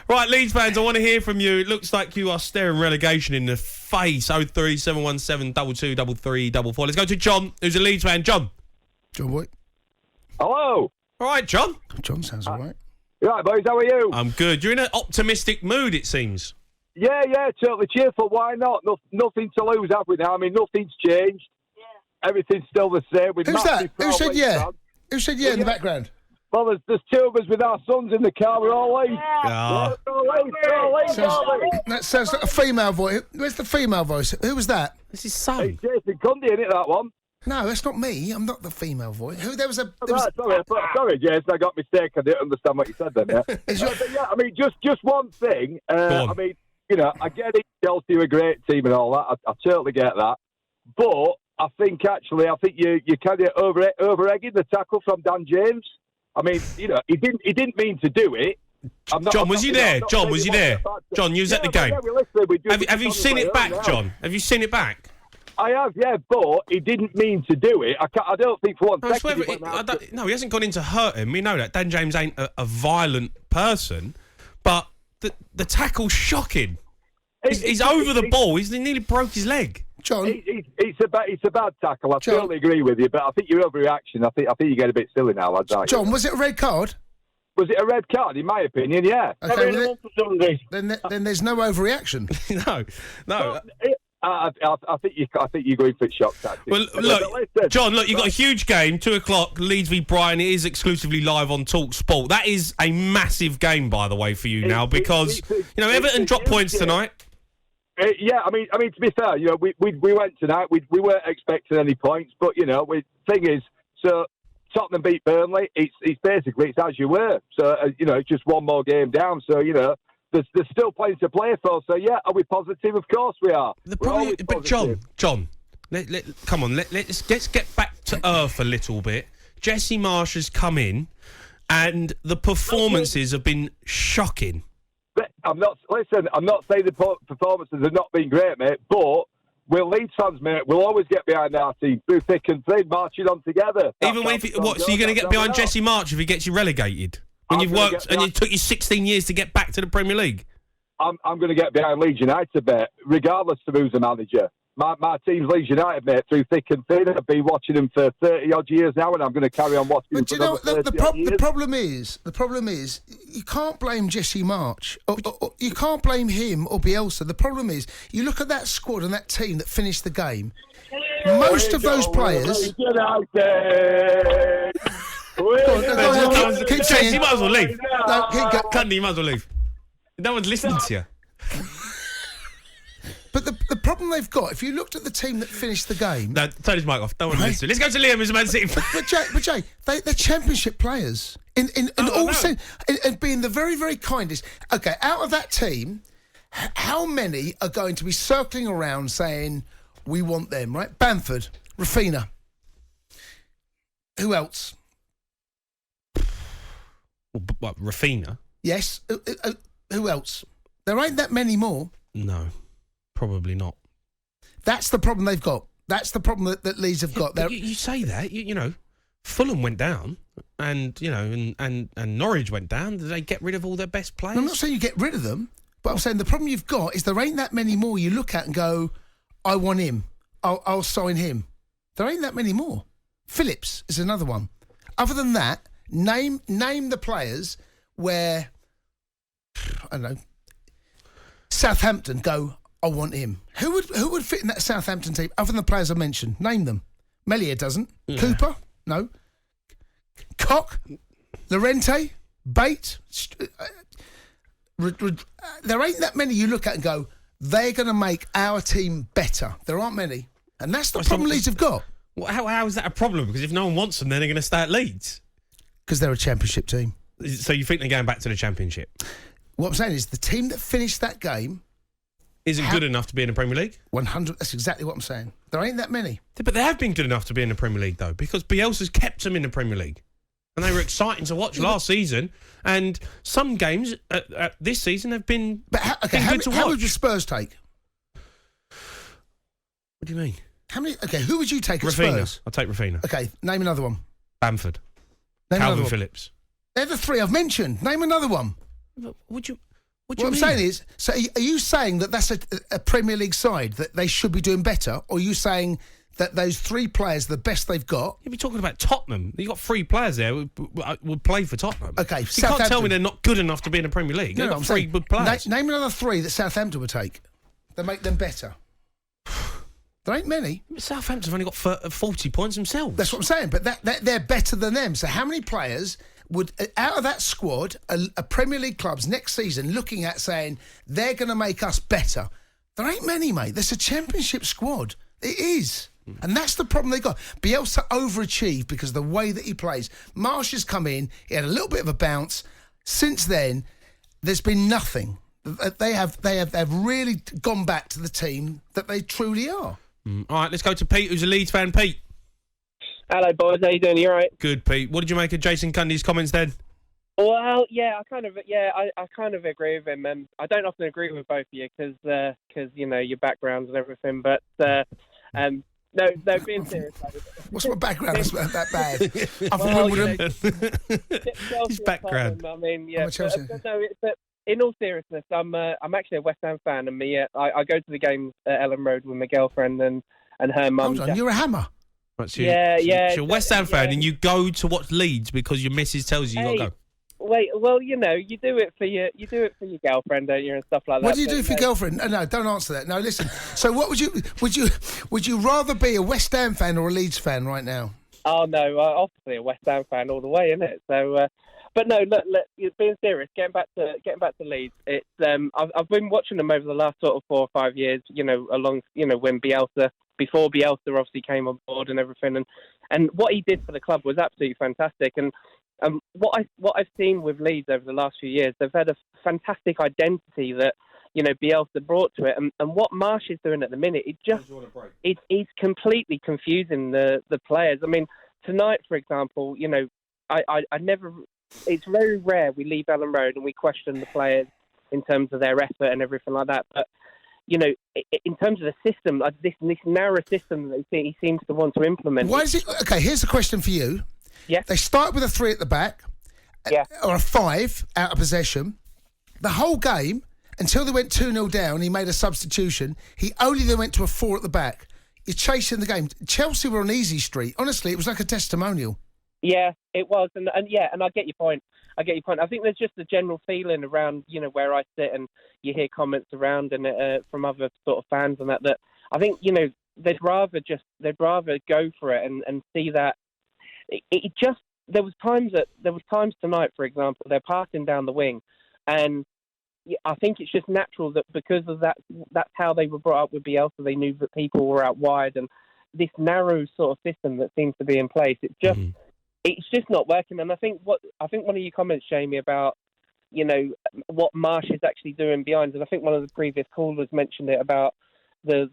Right, Leeds fans, I want to hear from you. It looks like you are staring relegation in the face. 03717 223344. Let's go to John, who's a Leeds fan. John boy. Hello. All right, John. John sounds all right. Right, boys, how are you? I'm good. You're in an optimistic mood, it seems. Yeah, totally cheerful. Why not? Nothing to lose, have we now? I mean, nothing's changed. Yeah. Everything's still the same. Who's that? Who said yeah? Who said yeah in the background? Well, there's two of us with our sons in the car. We're all late. Yeah. That sounds like a female voice. Where's the female voice? Who was that? This is son. It's Jason Cundy, isn't it, that one? No, that's not me. I'm not the female voice. Sorry, Jason, I got mistaken. I didn't understand what you said then. Yeah, I mean, just one thing. I mean, you know, I get it. Chelsea are a great team and all that. I totally get that. But I think you kind of over-egging the tackle from Dan James. I mean, you know, he didn't mean to do it. John, was you there? John, was you there? John, you was at the game. Have you seen it back, John? Have you seen it back? I have, yeah, but he didn't mean to do it. I don't think for one second. He hasn't gone in to hurt him. We know that. Dan James ain't a violent person, but the tackle's shocking. He's over the ball. He nearly broke his leg. John, it's a bad tackle. I totally agree with you, but I think your overreaction. I think you get a bit silly now, lads. John, was it a red card? Was it a red card? In my opinion, yeah. Okay, then there's no overreaction. No. I think you're going for shock tactics. Well, look, John, you've got a huge game, 2:00, Leeds v Brighton. It is exclusively live on talkSPORT. That is a massive game, by the way, for you now, because Everton dropped points tonight. Yeah, I mean, to be fair, you know, we went tonight. We weren't expecting any points, but you know, thing is, so Tottenham beat Burnley. It's basically as you were. So you know, it's just one more game down. So you know, there's still plenty to play for. So yeah, are we positive? Of course we are. But John, come on, let's get back to earth a little bit. Jesse Marsch has come in, and the performances have been shocking. I'm not saying the performances have not been great, mate, but we're Leeds fans, mate. We'll always get behind our team through thick and thin, marching on together. So you're going to get behind Jesse Marsch if he gets you relegated? When you've worked and it took you 16 years to get back to the Premier League? I'm going to get behind Leeds United, mate, regardless of who's the manager. My team's Leeds United, mate, through thick and thin. I've been watching them for 30-odd years now, and I'm going to carry on watching them for another 30-odd years. The problem is, you can't blame Jesse Marsch. Or you can't blame him or Bielsa. The problem is, you look at that squad and that team that finished the game, most of those players... Keep saying, you might as well leave. Cundy, you might as well leave. No one's listening to you. But the problem they've got, if you looked at the team that finished the game... No, turn his mic off. Don't want to listen. Let's go to Liam, who's a Man City fan. But Jay, they're championship players. In being the very, very kindest. Okay, out of that team, how many are going to be circling around saying, we want them, right? Bamford, Rafinha. Who else? What, Rafinha? Yes. Who else? There ain't that many more. No. Probably not. That's the problem they've got. That's the problem that Leeds have got. You say that, you know, Fulham went down, and you know, and Norwich went down. Did they get rid of all their best players? No, I'm not saying you get rid of them, but I'm saying the problem you've got is there ain't that many more you look at and go, I want him. I'll sign him. There ain't that many more. Phillips is another one. Other than that, name the players where I don't know. Southampton go, I want him. Who would fit in that Southampton team other than the players I mentioned? Name them. Melia doesn't. Yeah. Cooper? No. Koch? Llorente? Bate? There ain't that many you look at and go, they're going to make our team better. There aren't many. And that's the problem Leeds have got. Well, how is that a problem? Because if no one wants them, then they're going to stay at Leeds. Because they're a championship team. So you think they're going back to the championship? What I'm saying is the team that finished that game... Isn't good enough to be in the Premier League? 100. That's exactly what I'm saying. There ain't that many. But they have been good enough to be in the Premier League, though, because Bielsa's kept them in the Premier League. And they were exciting to watch last season. And some games this season have been, good to watch. How would your Spurs take? What do you mean? Who would you take at Spurs? I'll take Rafinha. Okay, name another one. Bamford. Name Calvin Phillips. They're the three I've mentioned. Name another one. Would you... What do I'm you saying mean? is, so are you saying that that's a Premier League side, that they should be doing better? Or are you saying that those 3 players, the best they've got... You'll be talking about Tottenham. You've got 3 players there who would play for Tottenham. Okay, you can't tell me they're not good enough to be in the Premier League. They've got 3 good players. Name another 3 that Southampton would take. That make them better. There ain't many. Southampton have only got 40 points themselves. That's what I'm saying, but they're better than them. So how many players would, out of that squad, a Premier League clubs next season looking at saying, they're going to make us better? There ain't many, mate. There's a Championship squad. It is. And that's the problem they got. Bielsa overachieved because of the way that he plays. Marsh has come in. He had a little bit of a bounce. Since then, there's been nothing. They've really gone back to the team that they truly are. All right, let's go to Pete, who's a Leeds fan. Pete. Hello, boys. How you doing? You all right? Good, Pete. What did you make of Jason Cundy's comments then? Well, yeah, I kind of agree with him. I don't often agree with both of you because you know your backgrounds and everything. But no, being serious. What's my background? It's not that bad. His background. I mean, yeah. I'm a Chelsea. But in all seriousness, I'm actually a West Ham fan, and I go to the games at Ellen Road with my girlfriend and her mum. Hold on, you're a hammer. Right, so yeah. you're a West Ham fan, and you go to watch Leeds because your missus tells you got to go. Wait, well, you know, you do it for your girlfriend, don't you, and stuff like that. What do you do for your girlfriend? No, don't answer that. No, listen. So, what would you rather be a West Ham fan or a Leeds fan right now? Oh no, obviously a West Ham fan all the way, isn't it? So, but no, look, being serious, getting back to Leeds. It's I've been watching them over the last sort of 4 or 5 years. You know, when before Bielsa obviously came on board and everything, and what he did for the club was absolutely fantastic. And what I've seen with Leeds over the last few years, they've had a fantastic identity that, you know, Bielsa brought to it, and what Marsh is doing at the minute, it's completely confusing the players. I mean, tonight, for example, you know, I never. It's very rare we leave Ellen Road and we question the players in terms of their effort and everything like that. But you know, in terms of the system, this narrow system that he seems to want to implement. Why is it? Okay, here's a question for you. Yeah. They start with a 3 at the back, or a 5 out of possession. The whole game, until they went 2-0 down, he made a substitution. He only then went to a 4 at the back. You're chasing the game. Chelsea were on easy street. Honestly, it was like a testimonial. Yeah, it was, and I get your point. I think there's just a general feeling around, you know, where I sit, and you hear comments around and from other sort of fans and that I think, you know, they'd rather go for it and see that. It just there was times tonight, for example, they're passing down the wing, and I think it's just natural that because of that, that's how they were brought up with Bielsa. They knew that people were out wide, and this narrow sort of system that seems to be in place, it's just not working. And I think one of your comments, Jamie, about, you know, what Marsh is actually doing behind, and I think one of the previous callers mentioned it about the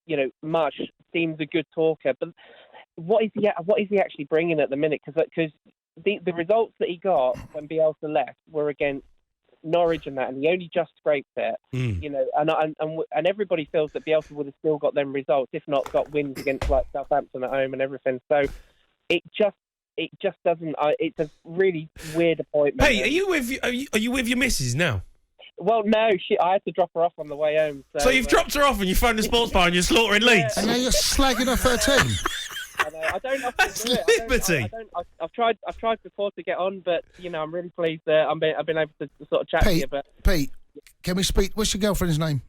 you know, Marsh seems a good talker, but what is he actually bringing at the minute? Because the results that he got when Bielsa left were against Norwich and that, and he only just scraped it. You know, and everybody feels that Bielsa would have still got them results, if not got wins against like Southampton at home and everything. So it just doesn't. It's a really weird appointment. Hey, are you with your missus now? Well, no, I had to drop her off on the way home. So you've dropped her off and you phoned the sports bar and you're slaughtering Leeds. And now you're slagging off her team. I don't often That's do it. liberty. I've tried before to get on, but you know, I'm really pleased that I've been able to sort of chat to you. But Pete, can we speak? What's your girlfriend's name?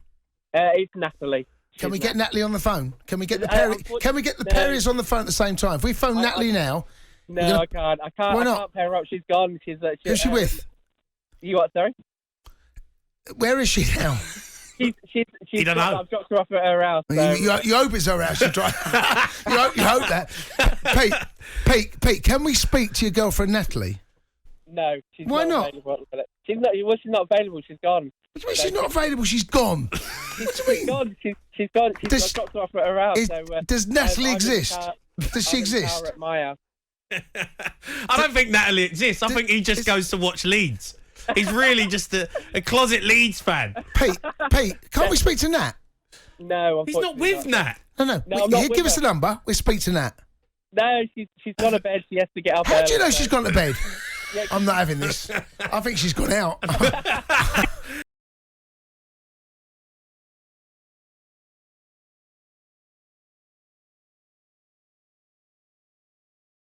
It's Natalie. Can we get Natalie on the phone? Can we get the Perrys on the phone at the same time? If we phone Natalie now. No, I can't. Why not? I can't pair her up. She's gone. Who's she with? You what? Sorry. Where is she now? She's You don't know. I've dropped her off at her house. So. You hope it's her house. You hope that. Pete, can we speak to your girlfriend Natalie? No, she's Why not? Available. She's not available. She's gone. What do you mean she's not available? She's gone. She's gone. She's gone. I've dropped her off at her house. Does Natalie exist? Does she exist? At my house. I don't think Natalie exists. I think he just goes to watch Leeds. He's really just a closet Leeds fan. Pete, can't we speak to Nat? No, he's not with Nat. No. Give us a number. We'll speak to Nat. No, she's gone to bed. She has to get up. How do you know she's gone to bed? I'm not having this. I think she's gone out.